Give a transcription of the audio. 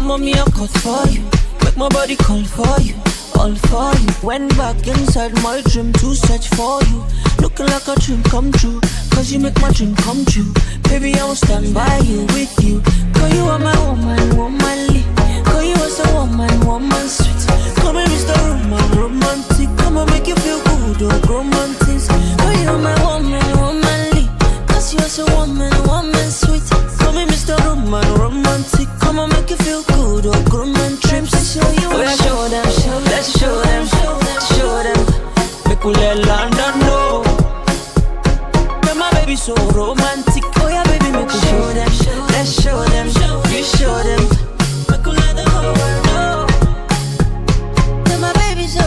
Mama, me a cut for you. Make my body call for you, all for you. Went back inside my dream to search for you. Looking like a dream come true, cause you make my dream come true. Baby, I will stand by you, with you. Cause you are my woman, womanly. Cause you are so woman, sweet. Come and Mr. Roman, romantic. Come and make you feel good, oh, romantic. Cause you are my woman, womanly. Cause you are so woman, sweet. Come and Mr. Roman, romantic. Come and make you feel good, oh, romantic. Show you, oh, yeah, show them, let's show them, show them. Make we let London know. My baby so romantic. Oh yeah, baby, make we show them, let's show them, you show them. Make we let the whole world know. My baby so